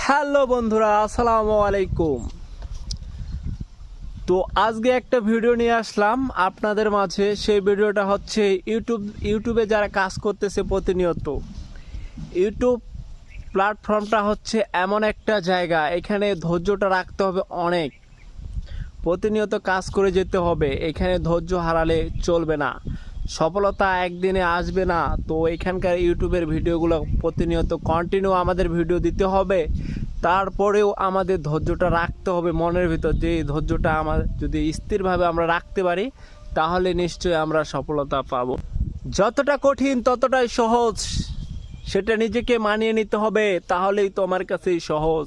Hello বন্ধুরা, আসসালামু আলাইকুম। তো আজকে একটা ভিডিও নিয়ে আসলাম আপনাদের মাঝে। সেই ভিডিওটা হচ্ছে ইউটিউবে যারা কাজ করতেছে প্রতিনিয়ত। ইউটিউব প্ল্যাটফর্মটা হচ্ছে এমন একটা জায়গা, এখানে ধৈর্যটা রাখতে হবে অনেক, প্রতিনিয়ত কাজ করে যেতে হবে। এখানে ধৈর্য হারালে চলবে না, সফলতা একদিনে আসবে না। তো এখানকার ইউটিউবের ভিডিওগুলো প্রতিনিয়ত কন্টিনিউ আমাদের ভিডিও দিতে হবে। তারপরেও আমাদের ধৈর্যটা রাখতে হবে মনের ভিতর, যে ধৈর্যটা আমার যদি স্থিরভাবে আমরা রাখতে পারি তাহলে নিশ্চয়ই আমরা সফলতা পাব। যতটা কঠিন ততটাই সহজ, সেটা নিজেকে মানিয়ে নিতে হবে, তাহলেই তোমার কাছেই সহজ।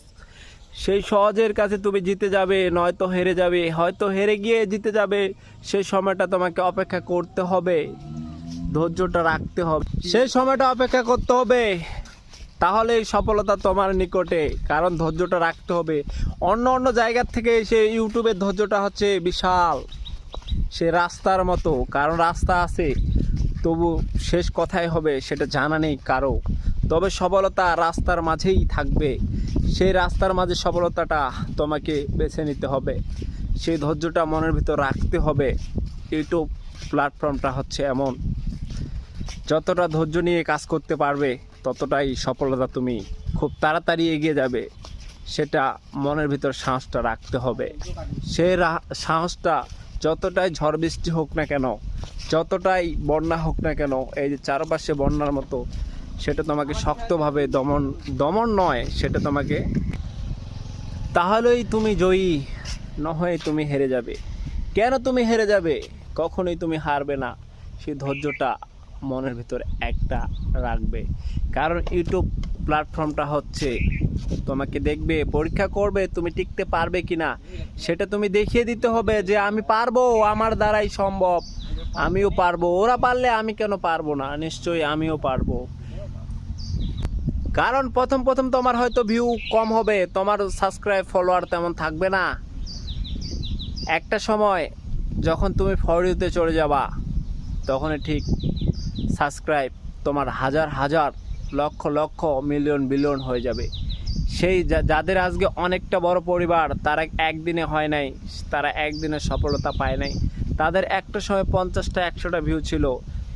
সেই সহজের কাছে তুমি জিতে যাবে, নয়তো হেরে যাবে, হয়তো হেরে গিয়ে জিতে যাবে। সেই সময়টা তোমাকে অপেক্ষা করতে হবে, ধৈর্যটা রাখতে হবে, সেই সময়টা অপেক্ষা করতে হবে, তাহলেই সফলতা তোমার নিকটে। কারণ ধৈর্যটা রাখতে হবে। অন্য অন্য জায়গার থেকে সেই ইউটিউবের ধৈর্যটা হচ্ছে বিশাল, সে রাস্তার মতো। কারণ রাস্তা আছে, তবু শেষ কথাই হবে সেটা জানা নেই কারো। তবে সফলতা রাস্তার মাঝেই থাকবে, সেই রাস্তার মাঝে সফলতাটা তোমাকে বেছে নিতে হবে, সেই ধৈর্যটা মনের ভিতর রাখতে হবে। ইউটিউব প্ল্যাটফর্মটা হচ্ছে এমন, যতটা ধৈর্য নিয়ে কাজ করতে পারবে ততটাই সফলতা তুমি খুব তাড়াতাড়ি এগিয়ে যাবে। সেটা মনের ভিতর সাহসটা রাখতে হবে। সেই সাহসটা যতটাই ঝড় বৃষ্টি হোক না কেন, যতটাই বন্যা হোক না কেন, এই যে চারপাশে বন্যার মতো, সেটা তোমাকে শক্তভাবে দমন নয়, সেটা তোমাকে, তাহলেই তুমি জয়ী, নয় তুমি হেরে যাবে। কেন তুমি হেরে যাবে? কখনোই তুমি হারবে না। সেই ধৈর্যটা মনের ভিতর একটা রাখবে। কারণ ইউটিউব প্ল্যাটফর্মটা হচ্ছে, তোমাকে দেখবে, পরীক্ষা করবে তুমি টিকতে পারবে কিনা, সেটা তুমি দেখিয়ে দিতে হবে যে আমি পারবো, আমার দ্বারাই সম্ভব, আমিও পারবো। ওরা পারলে আমি কেন পারবো না? নিশ্চয়ই আমিও পারবো। কারণ প্রথম প্রথম তোমার হয়তো ভিউ কম হবে, তোমার সাবস্ক্রাইব ফলোয়ার তেমন থাকবে না। একটা সময় যখন তুমি ফর ইউতে চলে যাবা, তখনই ঠিক সাবস্ক্রাইব তোমার হাজার হাজার, লক্ষ লক্ষ, মিলিয়ন বিলিয়ন হয়ে যাবে। সেই যাদের আজকে অনেকটা বড় পরিবার, তারা একদিনে হয় নাই, তারা একদিনে সফলতা পায় নাই। তাদের একটা সময় 50টা 100টা ভিউ ছিল,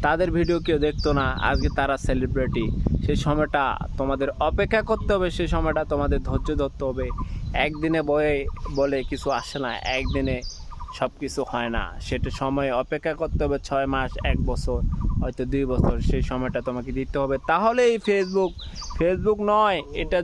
তাদের ভিডিও কেউ দেখতো না, আজকে তারা সেলিব্রিটি। সেই সময়টা তোমাদের অপেক্ষা করতে হবে, সেই সময়টা তোমাদের ধৈর্য ধরতে হবে। একদিনে বলে কিছু আসে না, একদিনে সব কিছু হয় না। সেটা সময় অপেক্ষা করতে হবে, 6 মাস, 1 বছর, হয়তো 2 বছর। সেই সময়টা তোমাকে দিতে হবে, তাহলেই ফেসবুক নয় এটা